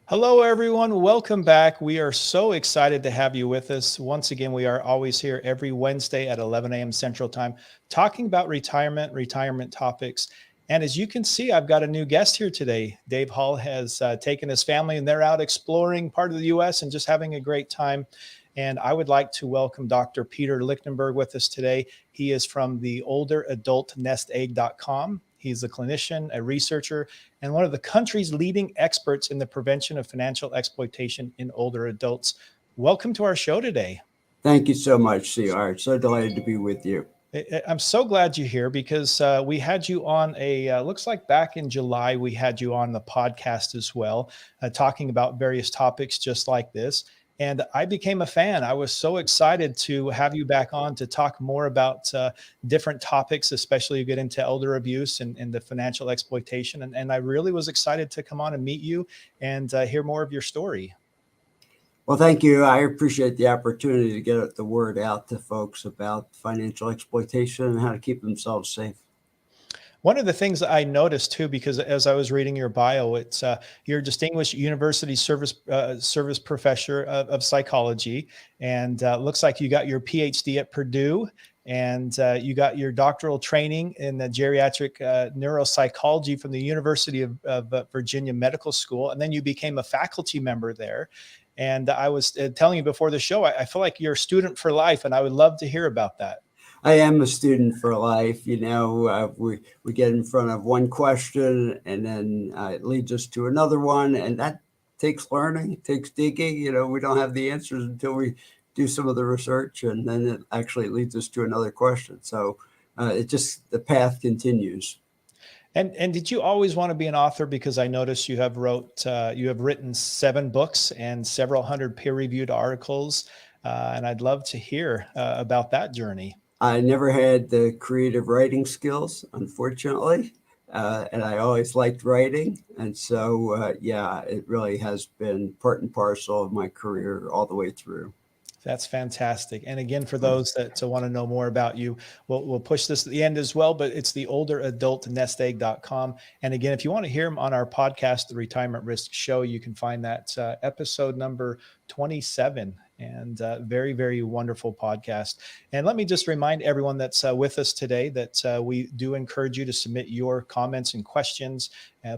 Hello, everyone. Welcome back. We are so excited to have you with us. Once again, we are always here every Wednesday at 11 a.m. Central Time talking about retirement topics. And as you can see, I've got a new guest here today. Dave Hall has taken his family and they're out exploring part of the U.S. and just having a great time. And I would like to welcome Dr. Peter Lichtenberg with us today. He is from the olderadultnestegg.com. He's a clinician, a researcher, and one of the country's leading experts in the prevention of financial exploitation in older adults. Welcome to our show today. Thank you so much, CR. So delighted to be with you. I'm so glad you're here because we had you on looks like back in July, we had you on the podcast as well, talking about various topics just like this. And I became a fan. I was so excited to have you back on to talk more about different topics, especially you get into elder abuse and the financial exploitation. And I really was excited to come on and meet you and hear more of your story. Well, thank you. I appreciate the opportunity to get the word out to folks about financial exploitation and how to keep themselves safe. One of the things that I noticed too, because as I was reading your bio, it's you're a distinguished university service professor of psychology, and looks like you got your PhD at Purdue, and you got your doctoral training in the geriatric neuropsychology from the University of Virginia Medical School, and then you became a faculty member there. And I was telling you before the show, I feel like you're a student for life, and I would love to hear about that. I am a student for life. We get in front of one question and then it leads us to another one. And that takes learning, takes digging. We don't have the answers until we do some of the research and then it actually leads us to another question. So the path continues. And did you always want to be an author? Because I noticed you have written 7 books and several hundred peer-reviewed articles, and I'd love to hear about that journey. I never had the creative writing skills, unfortunately, and I always liked writing. And so, yeah, it really has been part and parcel of my career all the way through. That's fantastic. And again, for those that want to know more about you, we'll push this at the end as well, but it's the olderadultnestegg.com. And again, if you want to hear them on our podcast, The Retirement Risk Show, you can find that episode number 27. And very, very wonderful podcast. And let me just remind everyone that's with us today that we do encourage you to submit your comments and questions.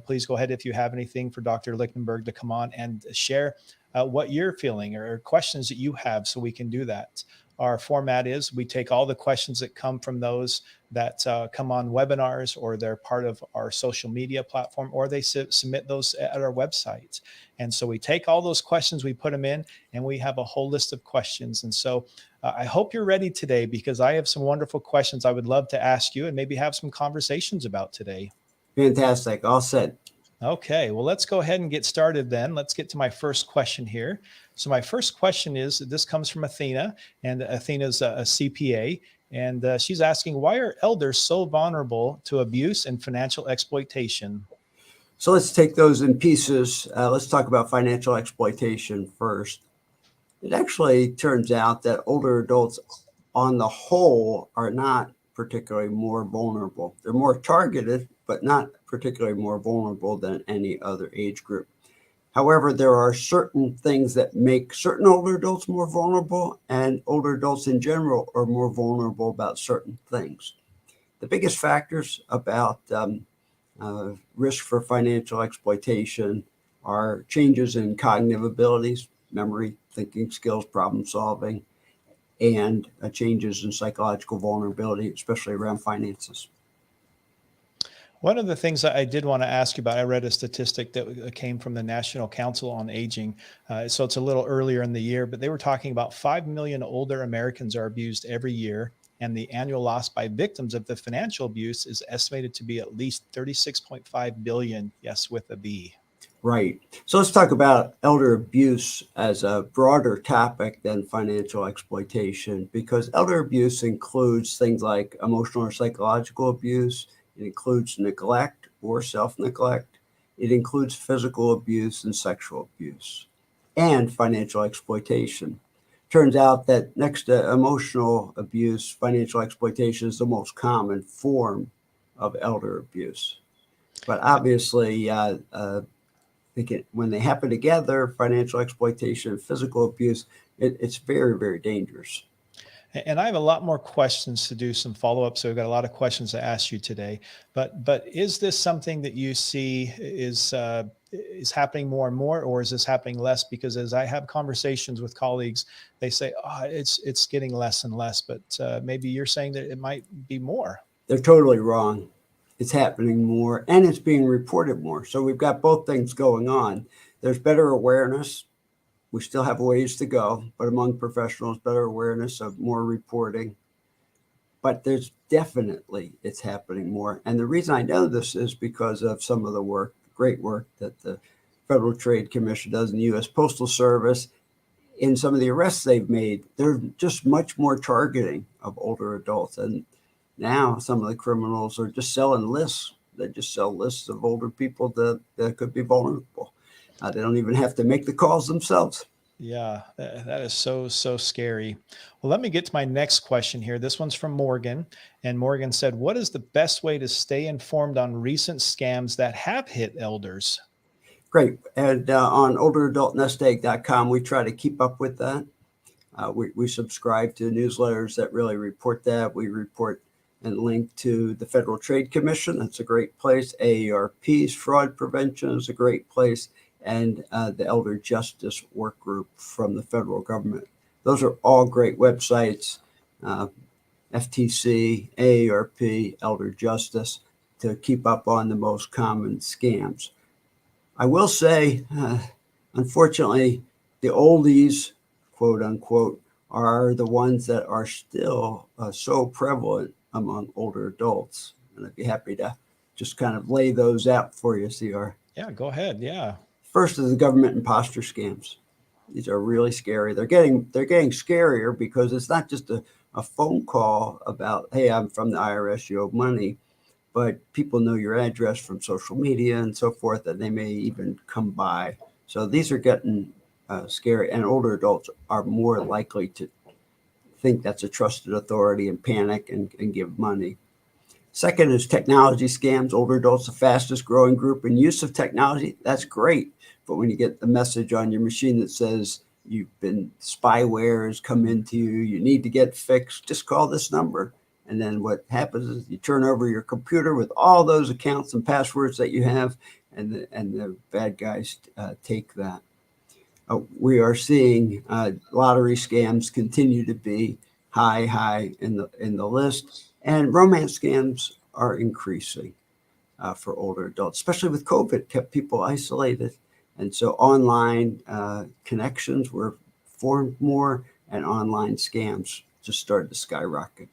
Please go ahead if you have anything for Dr. Lichtenberg to come on and share what you're feeling or questions that you have so we can do that. Our format is we take all the questions that come from those that come on webinars or they're part of our social media platform or they submit those at our website. And so we take all those questions, we put them in, and we have a whole list of questions. And so I hope you're ready today because I have some wonderful questions I would love to ask you and maybe have some conversations about today. Fantastic. All set. Okay, well, let's go ahead and get started then. Let's get to my first question here. So my first question is, this comes from Athena, and Athena's a CPA, and she's asking, why are elders so vulnerable to abuse and financial exploitation? So let's take those in pieces. Let's talk about financial exploitation first. It actually turns out that older adults on the whole are not particularly more vulnerable. They're more targeted, but not particularly more vulnerable than any other age group. However, there are certain things that make certain older adults more vulnerable, and older adults in general are more vulnerable about certain things. The biggest factors about risk for financial exploitation are changes in cognitive abilities, memory, thinking skills, problem solving, and changes in psychological vulnerability, especially around finances. One of the things that I did want to ask you about, I read a statistic that came from the National Council on Aging. So it's a little earlier in the year, but they were talking about 5 million older Americans are abused every year. And the annual loss by victims of the financial abuse is estimated to be at least 36.5 billion. Yes, with a B. Right. So let's talk about elder abuse as a broader topic than financial exploitation, because elder abuse includes things like emotional or psychological abuse. It includes neglect or self-neglect. It includes physical abuse and sexual abuse and financial exploitation. Turns out that next to emotional abuse, financial exploitation is the most common form of elder abuse. But obviously, when they happen together, financial exploitation, physical abuse, it's very, very dangerous. And I have a lot more questions to do, some follow-up. So we've got a lot of questions to ask you today. But is this something that you see is happening more and more, or is this happening less? Because as I have conversations with colleagues, they say, "Oh, it's getting less and less." But maybe you're saying that it might be more. They're totally wrong. It's happening more and it's being reported more. So we've got both things going on. There's better awareness. We still have a ways to go, but among professionals, better awareness of more reporting. But there's definitely it's happening more. And the reason I know this is because of some of the work, great work that the Federal Trade Commission does in the U.S. Postal Service. In some of the arrests they've made, they're just much more targeting of older adults. And now some of the criminals are just selling lists. They just sell lists of older people that could be vulnerable. They don't even have to make the calls themselves. Yeah, that is so scary. Well, let me get to my next question here. This one's from Morgan. And Morgan said, what is the best way to stay informed on recent scams that have hit elders? Great. And on olderadultnestegg.com, we try to keep up with that. We subscribe to newsletters that really report that. We report and link to the Federal Trade Commission. That's a great place. AARP's fraud prevention is a great place. And the Elder Justice Work Group from the federal government. Those are all great websites. FTC, AARP, Elder Justice, to keep up on the most common scams. I will say, unfortunately, the oldies, quote unquote, are the ones that are still so prevalent among older adults. And I'd be happy to just kind of lay those out for you, CR. Yeah, go ahead. Yeah. First is the government imposter scams. These are really scary. They're getting scarier because it's not just a phone call about, hey, I'm from the IRS, you owe money, but people know your address from social media and so forth, and they may even come by. So these are getting scary, and older adults are more likely to think that's a trusted authority and panic and give money. Second is technology scams. Older adults, the fastest growing group in use of technology. That's great. But when you get the message on your machine that says spyware has come into you, you need to get fixed, just call this number. And then what happens is you turn over your computer with all those accounts and passwords that you have, and the bad guys take that. We are seeing lottery scams continue to be high in the list. And romance scams are increasing for older adults, especially with COVID, kept people isolated. And so online connections were formed more, and online scams just started to skyrocket.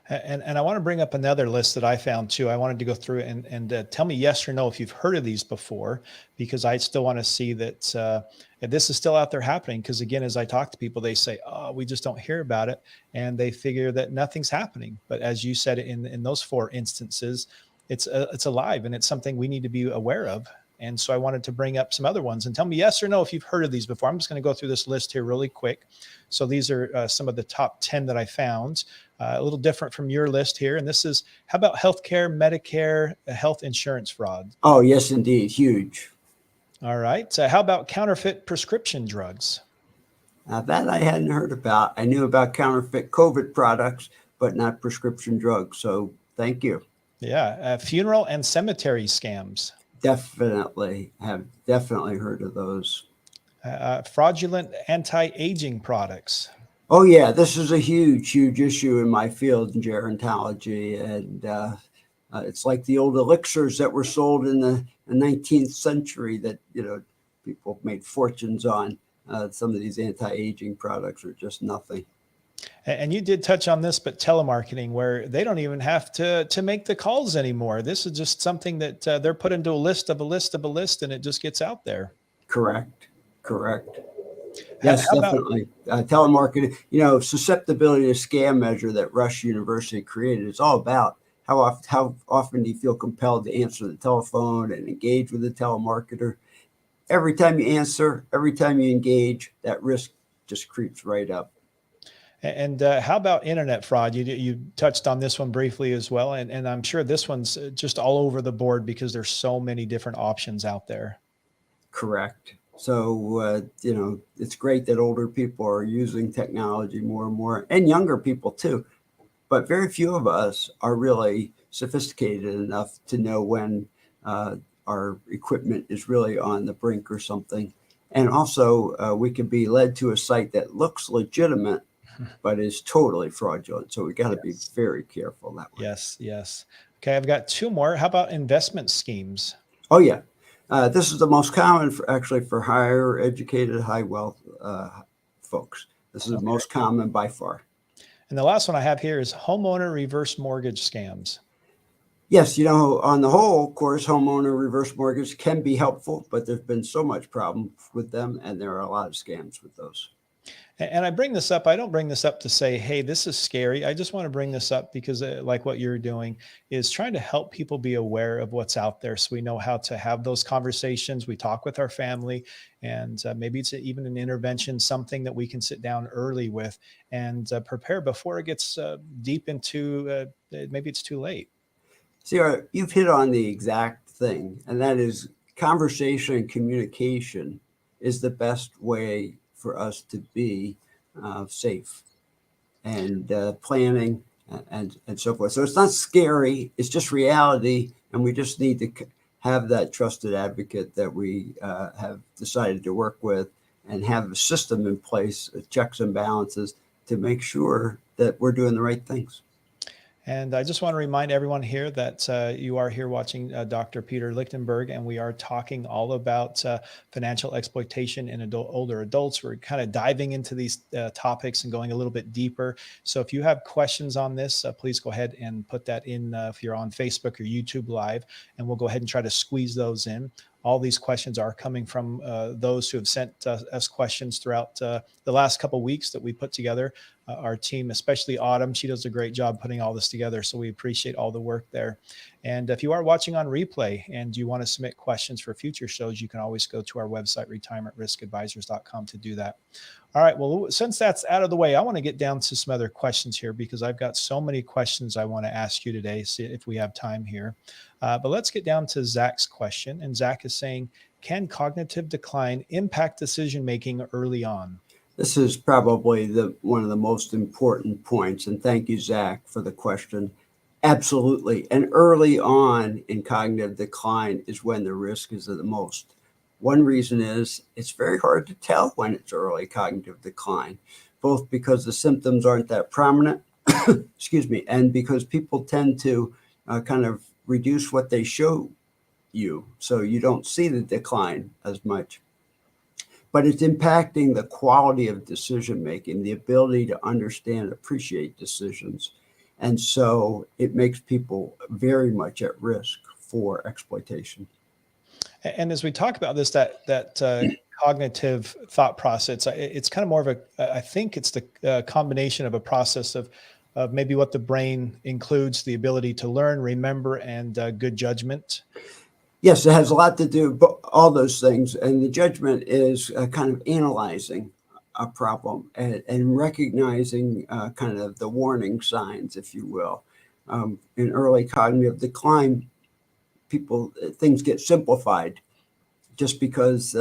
And I want to bring up another list that I found too. I wanted to go through and tell me yes or no if you've heard of these before, because I still want to see that this is still out there happening. Because again, as I talk to people, they say, "Oh, we just don't hear about it," and they figure that nothing's happening. But as you said, in those 4 instances, it's alive, and it's something we need to be aware of. And so I wanted to bring up some other ones and tell me yes or no if you've heard of these before. I'm just going to go through this list here really quick. So these are some of the top 10 that I found, a little different from your list here. And this is, how about healthcare, Medicare, health insurance fraud? Oh, yes, indeed. Huge. All right. How about counterfeit prescription drugs? That I hadn't heard about. I knew about counterfeit COVID products, but not prescription drugs. So thank you. Yeah. Funeral and cemetery scams. Definitely heard of those. Fraudulent anti-aging products. Oh yeah, this is a huge issue in my field in gerontology, and it's like the old elixirs that were sold in the 19th century that people made fortunes on. Some of these anti-aging products are just nothing. And you did touch on this, but telemarketing, where they don't even have to make the calls anymore. This is just something that they're put into a list of a list of a list, and it just gets out there. Correct. Yes, How about, definitely. Telemarketing, susceptibility to scam measure that Rush University created. It's all about how often do you feel compelled to answer the telephone and engage with the telemarketer. Every time you answer, every time you engage, that risk just creeps right up. and how about internet fraud? You touched on this one briefly as well. And I'm sure this one's just all over the board because there's so many different options out there. correct. So, it's great that older people are using technology more and more, and younger people too. But very few of us are really sophisticated enough to know when uh, our equipment is really on the brink or something. And also, we can be led to a site that looks legitimate, but is totally fraudulent. So we got to be Yes. very careful that way. Yes. Yes. Okay. I've got two more. How about investment schemes? Oh yeah, this is the most common for actually for higher educated, high wealth folks. This is the Okay. most common by far. And the last one I have here is homeowner reverse mortgage scams. Yes, on the whole, of course, homeowner reverse mortgage can be helpful, but there's been so much problem with them, and there are a lot of scams with those. And I bring this up. I don't bring this up to say, hey, this is scary. I just want to bring this up because, like what you're doing, is trying to help people be aware of what's out there so we know how to have those conversations. We talk with our family, and maybe it's even an intervention, something that we can sit down early with and prepare before it gets deep into maybe it's too late. See, you've hit on the exact thing, and that is conversation and communication is the best way for us to be safe and planning and so forth. So it's not scary; it's just reality, and we just need to have that trusted advocate that we have decided to work with, and have a system in place, checks and balances, to make sure that we're doing the right things. And I just want to remind everyone here that you are here watching Dr. Peter Lichtenberg, and we are talking all about financial exploitation in older adults. We're kind of diving into these topics and going a little bit deeper. So if you have questions on this, please go ahead and put that in if you're on Facebook or YouTube Live, and we'll go ahead and try to squeeze those in. All these questions are coming from those who have sent us questions throughout the last couple of weeks that we put together. Our team, especially Autumn, she does a great job putting all this together. So we appreciate all the work there. And if you are watching on replay and you want to submit questions for future shows, you can always go to our website, retirementriskadvisors.com, to do that. All right. Well, since that's out of the way, I want to get down to some other questions here because I've got so many questions I want to ask you today, see if we have time here. But let's get down to Zach's question. And Zach is saying, can cognitive decline impact decision making early on? This is probably one of the most important points, and thank you, Zach, for the question. Absolutely. And early on in cognitive decline is when the risk is the most. One reason is it's very hard to tell when it's early cognitive decline, both because the symptoms aren't that prominent, excuse me, and because people tend to kind of reduce what they show you, so you don't see the decline as much. But it's impacting the quality of decision making, the ability to understand and appreciate decisions. And so it makes people very much at risk for exploitation. And as we talk about this, that cognitive thought process, it's kind of more of I think it's the combination of a process of maybe what the brain includes, the ability to learn, remember, and good judgment. Yes, it has a lot to do with all those things. And the judgment is kind of analyzing a problem and recognizing kind of the warning signs, if you will. In early cognitive decline, things get simplified just because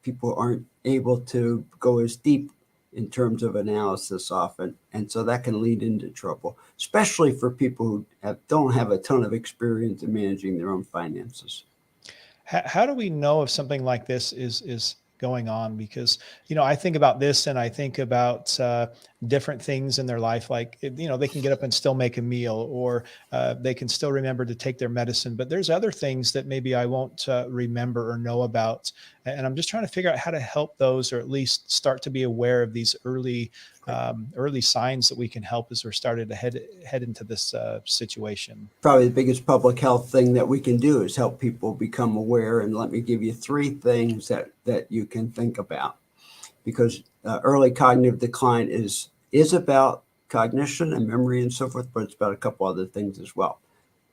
people aren't able to go as deep in terms of analysis often, and so that can lead into trouble, especially for people who don't have a ton of experience in managing their own finances. How do we know if something like this is going on? Because I think about this and I think about different things in their life, like they can get up and still make a meal, or they can still remember to take their medicine. But there's other things that maybe I won't remember or know about, and I'm just trying to figure out how to help those, or at least start to be aware of these early signs that we can help as we're starting to head into this situation. Probably the biggest public health thing that we can do is help people become aware. And let me give you three things that you can think about, because early cognitive decline is about cognition and memory and so forth, but it's about a couple other things as well.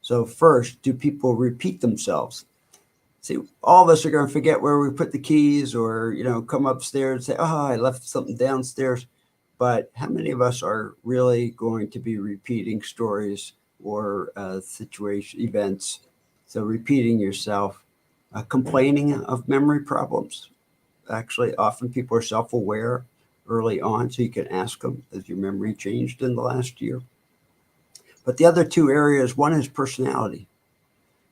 So first, do people repeat themselves? See, all of us are going to forget where we put the keys, or come upstairs and say, oh, I left something downstairs. But how many of us are really going to be repeating stories or situation events? So repeating yourself Complaining of memory problems. Actually, often people are self-aware early on, so you can ask them, has your memory changed in the last year? But the other two areas, one is personality.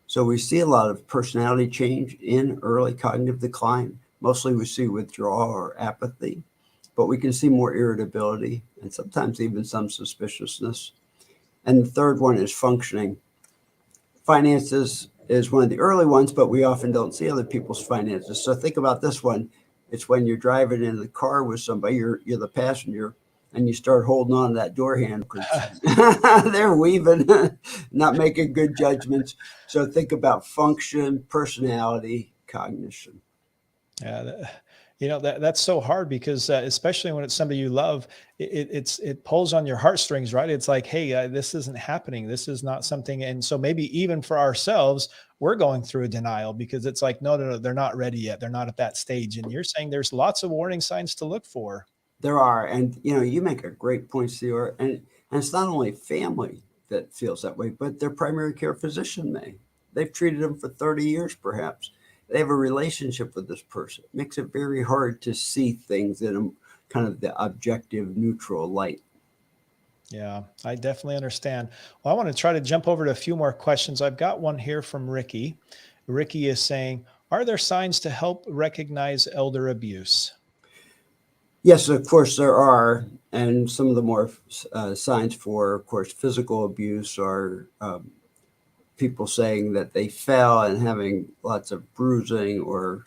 So we see a lot of personality change in early cognitive decline. Mostly we see withdrawal or apathy, but we can see more irritability and sometimes even some suspiciousness. And the third one is functioning. Finances is one of the early ones, but we often don't see other people's finances. So think about this one. It's when you're driving in the car with somebody, you're the passenger, and you start holding on to that door handle because they're weaving, not making good judgments. So think about function, personality, cognition. Yeah, that's so hard because especially when it's somebody you love, it pulls on your heartstrings, right? It's like, hey, this isn't happening. This is not something, and so maybe even for ourselves, we're going through a denial because it's like, no, no, no, they're not ready yet. They're not at that stage, and you're saying there's lots of warning signs to look for. There are, and you make a great point, Stuart. And it's not only family that feels that way, but their primary care physician may. They've treated them for 30 years, perhaps. They have a relationship with this person. It makes it very hard to see things in a kind of the objective, neutral light. Yeah, I definitely understand. Well, I want to try to jump over to a few more questions. I've got one here from Ricky. Ricky is saying, are there signs to help recognize elder abuse? Yes, of course there are, and some of the more signs for, of course, physical abuse are people saying that they fell and having lots of bruising or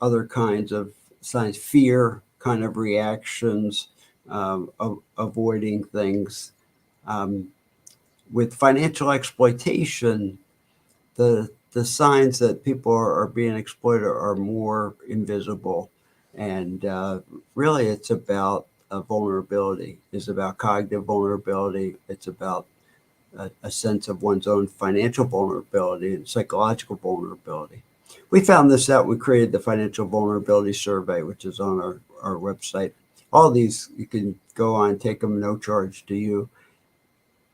other kinds of signs, fear kind of reactions, avoiding things. Um, with financial exploitation, the signs that people are being exploited are more invisible, and really, it's about vulnerability. It's about cognitive vulnerability. It's about a sense of one's own financial vulnerability and psychological vulnerability. We found this out. We created the Financial Vulnerability Survey, which is on our website. All these you can go on, take them, no charge to you.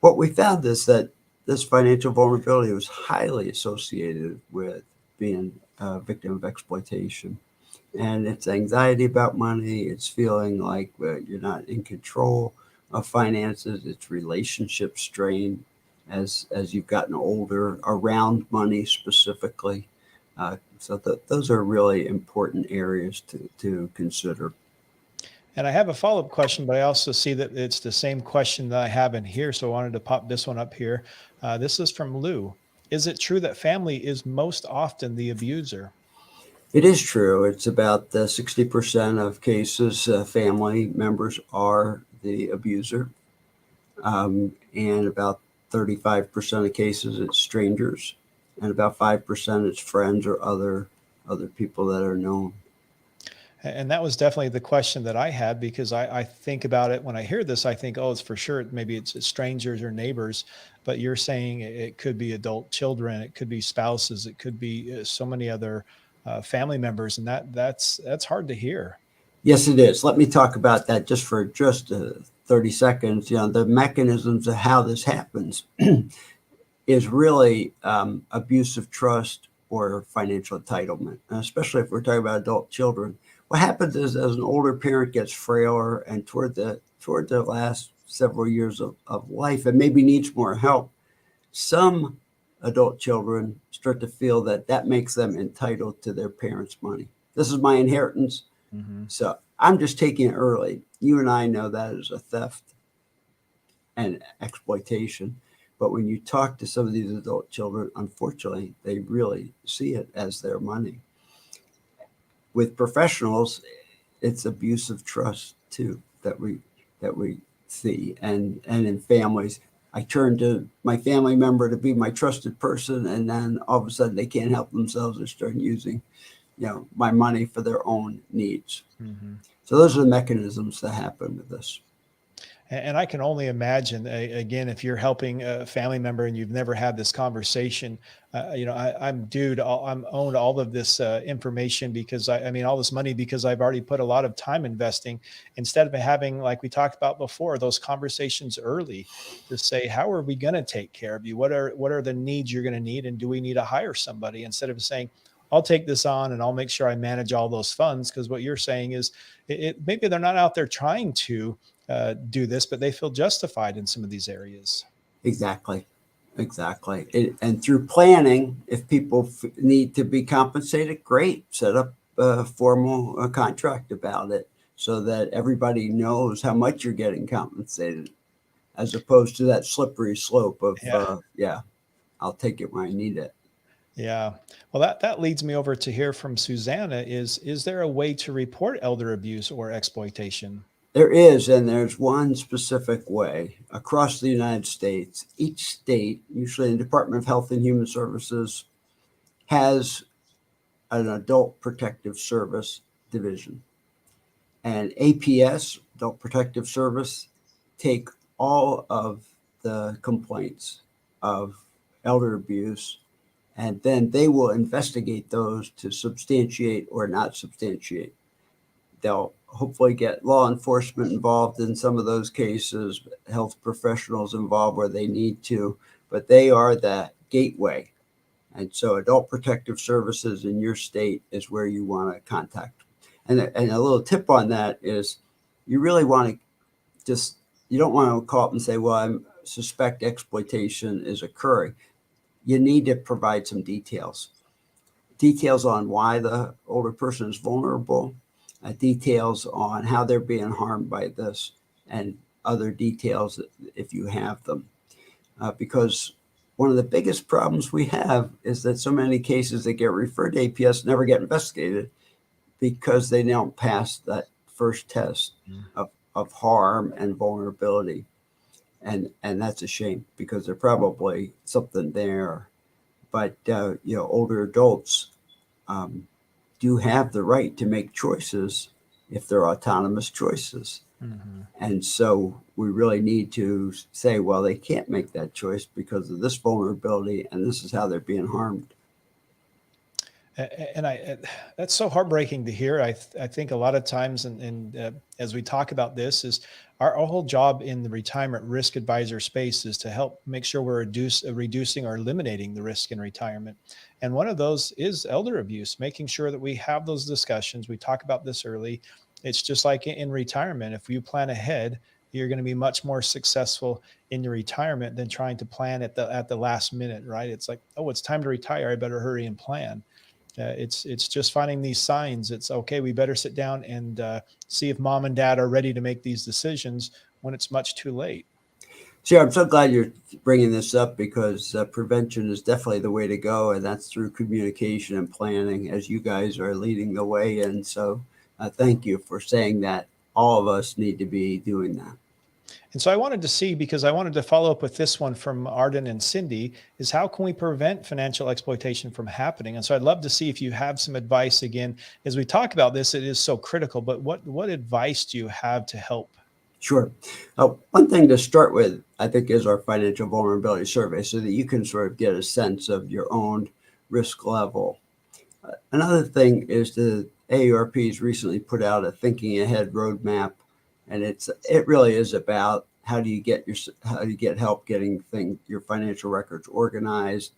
What we found is that this financial vulnerability was highly associated with being a victim of exploitation. And it's anxiety about money, it's feeling like you're not in control of finances, it's relationship strain as you've gotten older around money specifically. Those are really important areas to consider. And I have a follow-up question, but I also see that it's the same question that I have in here. So I wanted to pop this one up here. This is from Lou. Is it true that family is most often the abuser? It is true. It's about 60% of cases, family members are the abuser, and about 35% of cases it's strangers, and about 5% it's friends or other people that are known. And that was definitely the question that I had because I think about it when I hear this, I think, oh, it's for sure. Maybe it's strangers or neighbors, but you're saying it could be adult children, it could be spouses, it could be so many other family members, and that's hard to hear. Yes, it is. Let me talk about that just for 30 seconds. The mechanisms of how this happens is really abuse of trust or financial entitlement, and especially if we're talking about adult children. What happens is as an older parent gets frailer and toward the last several years of life and maybe needs more help, some adult children start to feel that that makes them entitled to their parents' money. This is my inheritance, Hmm. so I'm just taking it early. You and I know that is a theft and exploitation. But when you talk to some of these adult children, unfortunately, they really see it as their money. With professionals, it's abuse of trust too that we see, and in families. I turn to my family member to be my trusted person, and then all of a sudden they can't help themselves and start using, my money for their own needs. Hmm. So those are the mechanisms that happen with this. And I can only imagine, again, if you're helping a family member and you've never had this conversation, I'm due to, I'm owned all of this information because I mean, all this money because I've already put a lot of time investing instead of having, like we talked about before, those conversations early to say, how are we going to take care of you? What are the needs you're going to need? And do we need to hire somebody instead of saying, I'll take this on and I'll make sure I manage all those funds. Because what you're saying is, maybe they're not out there trying to do this, but they feel justified in some of these areas. Exactly. Exactly. And through planning, if people need to be compensated, great. Set up a formal contract about it so that everybody knows how much you're getting compensated, as opposed to that slippery slope of, Yeah. yeah, I'll take it when I need it. Yeah. Well, that leads me over to hear from Susanna. Is there a way to report elder abuse or exploitation? There is, and there's one specific way across the United States. Each state, usually the Department of Health and Human Services, has an adult protective service division. And APS, Adult Protective Service, take all of the complaints of elder abuse, and then they will investigate those to substantiate or not substantiate. They'll hopefully get law enforcement involved in some of those cases, health professionals involved where they need to, but they are the gateway. And so Adult Protective Services in your state is where you want to contact. And a little tip on that is you really want to just, you don't want to call up and say, well, I suspect exploitation is occurring. You need to provide some details on why the older person is vulnerable, details on how they're being harmed by this, and other details if you have them. Because one of the biggest problems we have is that so many cases that get referred to APS never get investigated because they don't pass that first test of harm and vulnerability. And that's a shame because there's probably something there. But, older adults do have the right to make choices if they're autonomous choices. Mm-hmm. And so we really need to say, well, they can't make that choice because of this vulnerability, and this is how they're being harmed. And that's so heartbreaking to hear. I think a lot of times, and as we talk about this, is our whole job in the retirement risk advisor space is to help make sure we're reducing or eliminating the risk in retirement. And one of those is elder abuse, making sure that we have those discussions. We talk about this early. It's just like in retirement. If you plan ahead, you're going to be much more successful in your retirement than trying to plan at the last minute, right? It's like, oh, it's time to retire. I better hurry and plan. It's just finding these signs. It's okay. We better sit down and see if mom and dad are ready to make these decisions when it's much too late. Sure, I'm so glad you're bringing this up because prevention is definitely the way to go, and that's through communication and planning, as you guys are leading the way. And so, thank you for saying that. All of us need to be doing that. And so I wanted to see, because I wanted to follow up with this one from Arden and Cindy, is how can we prevent financial exploitation from happening? And so I'd love to see if you have some advice. Again, as we talk about this, it is so critical, but what advice do you have to help? Sure. One thing to start with, I think, is our financial vulnerability survey so that you can sort of get a sense of your own risk level. Another thing is the AARP's recently put out a thinking ahead roadmap, and it really is about how do you get help getting your financial records organized.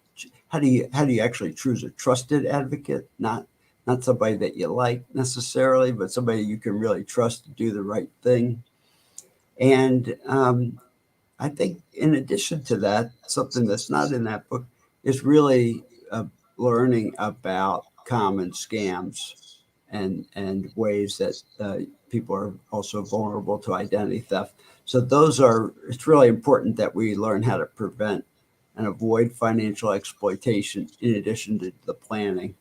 How do you actually choose a trusted advocate, not somebody that you like necessarily, but somebody you can really trust to do the right thing. And I think in addition to that, something that's not in that book is really learning about common scams and ways that people are also vulnerable to identity theft. So it's really important that we learn how to prevent and avoid financial exploitation in addition to the planning.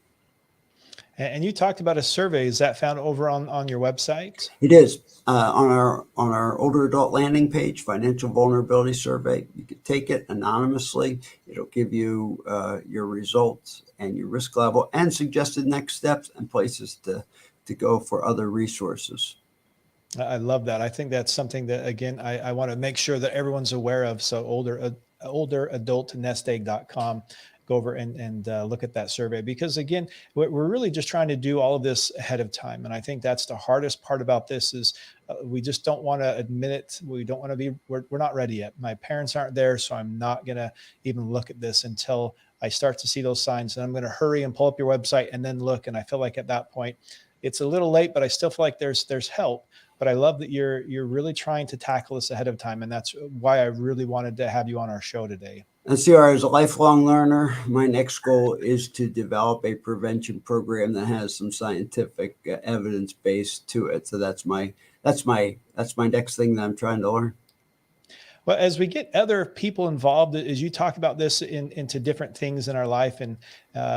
And you talked about a survey. Is that found over on your website? It is on our older adult landing page, financial vulnerability survey. You can take it anonymously. It'll give you your results and your risk level and suggested next steps and places to go for other resources. I love that. I think that's something that, again, I want to make sure that everyone's aware of. So olderadultnestegg.com. Go over and look at that survey, because again, we're really just trying to do all of this ahead of time. And I think that's the hardest part about this is we just don't want to admit it. We don't want to we're not ready yet. My parents aren't there, so I'm not going to even look at this until I start to see those signs, and I'm going to hurry and pull up your website and then look. And I feel like at that point, it's a little late, but I still feel like there's help. But I love that you're really trying to tackle this ahead of time, and that's why I really wanted to have you on our show today. And CR, as a lifelong learner, my next goal is to develop a prevention program that has some scientific evidence base to it. So that's my next thing that I'm trying to learn. Well, as we get other people involved, as you talk about this into different things in our life, and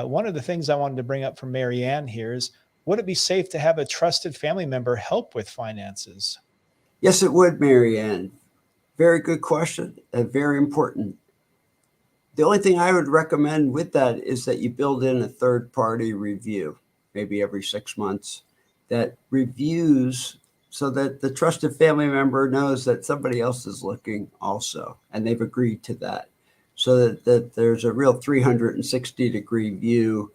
one of the things I wanted to bring up from Marianne here is, would it be safe to have a trusted family member help with finances? Yes, it would, Marianne. Very good question and very important. The only thing I would recommend with that is that you build in a third party review, maybe every 6 months, that reviews so that the trusted family member knows that somebody else is looking also, and they've agreed to that. So that there's a real 360-degree view,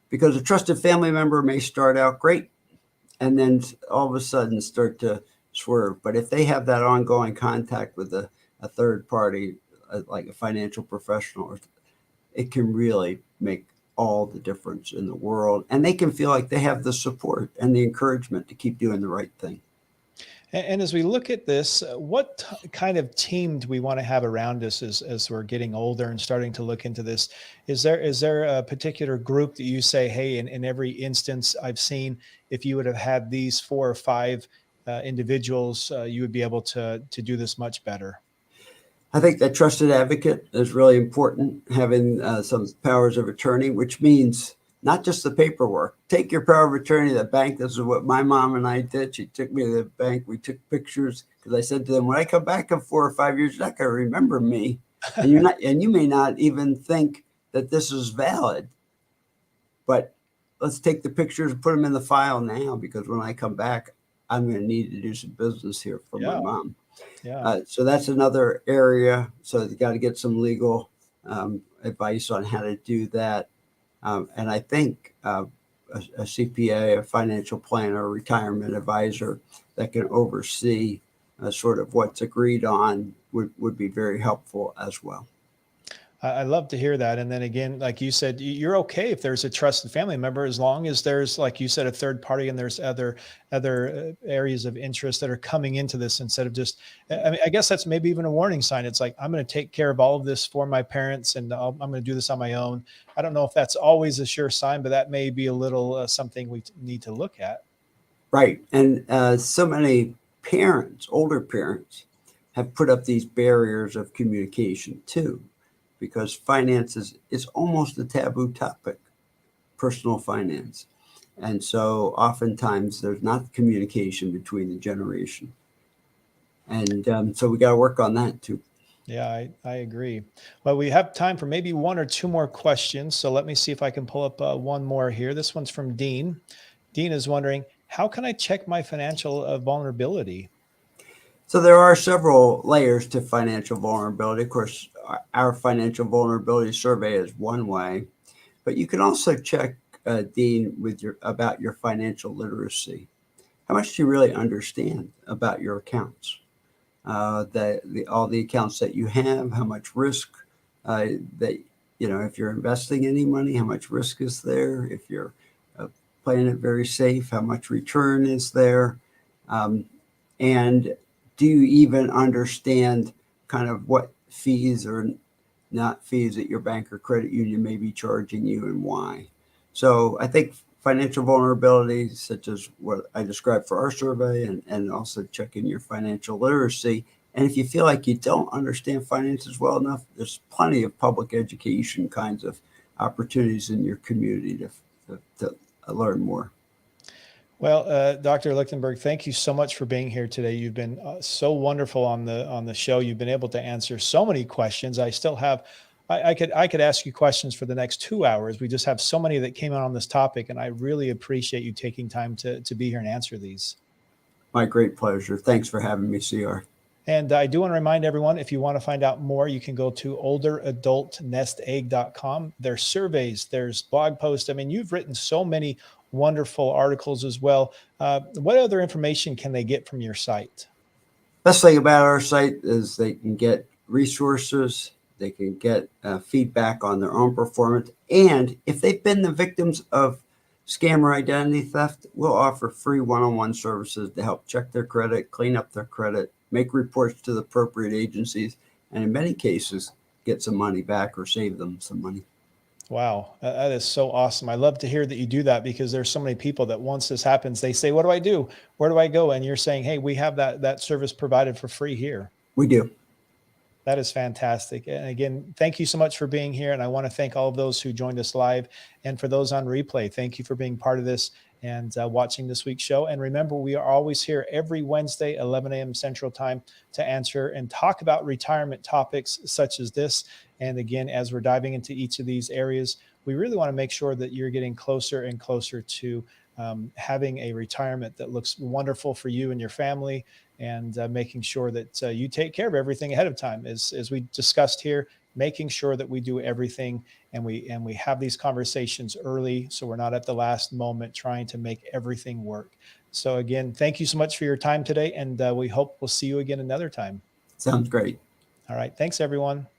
because a trusted family member may start out great and then all of a sudden start to swerve. But if they have that ongoing contact with a third party, like a financial professional, it can really make all the difference in the world. And they can feel like they have the support and the encouragement to keep doing the right thing. And as we look at this, what kind of team do we want to have around us as we're getting older and starting to look into this? Is there a particular group that you say, hey, in every instance I've seen, if you would have had these 4 or 5 individuals, you would be able to do this much better? I think that trusted advocate is really important, having some powers of attorney, which means not just the paperwork. Take your power of attorney to the bank. This is what my mom and I did. She took me to the bank. We took pictures because I said to them, when I come back in 4 or 5 years, you're not going to remember me. And you're not, and you may not even think that this is valid. But let's take the pictures and put them in the file now, because when I come back, I'm going to need to do some business here for my Yeah, mom. yeah. So that's another area. So you got to get some legal advice on how to do that. And I think a CPA, a financial planner, a retirement advisor that can oversee sort of what's agreed on would be very helpful as well. I love to hear that. And then again, like you said, you're okay if there's a trusted family member, as long as there's, like you said, a third party and there's other areas of interest that are coming into this, instead of just, I mean, I guess that's maybe even a warning sign. It's like, I'm going to take care of all of this for my parents, and I'm going to do this on my own. I don't know if that's always a sure sign, but that may be a little something we need to look at. Right. And so many parents, older parents, have put up these barriers of communication too, because finances is almost a taboo topic, personal finance. And so oftentimes there's not communication between the generation. And so we got to work on that too. Yeah, I agree. Well, we have time for maybe 1 or 2 more questions. So let me see if I can pull up one more here. This one's from Dean. Dean is wondering, how can I check my financial vulnerability? So there are several layers to financial vulnerability. Of course, our financial vulnerability survey is one way, but you can also check, Dean, with about your financial literacy. How much do you really understand about your accounts? All the accounts that you have, how much risk that, if you're investing any money, how much risk is there? If you're playing it very safe, how much return is there? And do you even understand kind of what fees or not fees that your bank or credit union may be charging you, and why? So I think financial vulnerability, such as what I described for our survey, and also checking your financial literacy. And if you feel like you don't understand finances well enough, there's plenty of public education kinds of opportunities in your community to learn more. Well, Dr. Lichtenberg, thank you so much for being here today. You've been so wonderful on the show. You've been able to answer so many questions. I still have, I could ask you questions for the next 2 hours. We just have so many that came out on this topic, and I really appreciate you taking time to be here and answer these. My great pleasure. Thanks for having me, CR. And I do want to remind everyone, if you want to find out more, you can go to olderadultnestegg.com. There's surveys, there's blog posts. I mean, you've written so many wonderful articles as well. What other information can they get from your site? Best thing about our site is they can get resources. They can get feedback on their own performance. And if they've been the victims of scam or identity theft, we'll offer free one-on-one services to help check their credit, clean up their credit, make reports to the appropriate agencies, and in many cases, get some money back or save them some money. Wow, that is so awesome. I love to hear that you do that, because there's so many people that once this happens, they say, "What do I do? Where do I go?" And you're saying, "Hey, we have that service provided for free here." We do. That is fantastic. And again, thank you so much for being here. And I want to thank all of those who joined us live. And for those on replay, thank you for being part of this and watching this week's show. And remember, we are always here every Wednesday, 11 a.m. Central Time, to answer and talk about retirement topics such as this. And again, as we're diving into each of these areas, we really want to make sure that you're getting closer and closer to having a retirement that looks wonderful for you and your family, and making sure that you take care of everything ahead of time, as we discussed here, making sure that we do everything and we have these conversations early, so we're not at the last moment trying to make everything work. So again, thank you so much for your time today, and we hope we'll see you again another time. Sounds great. All right. Thanks, everyone.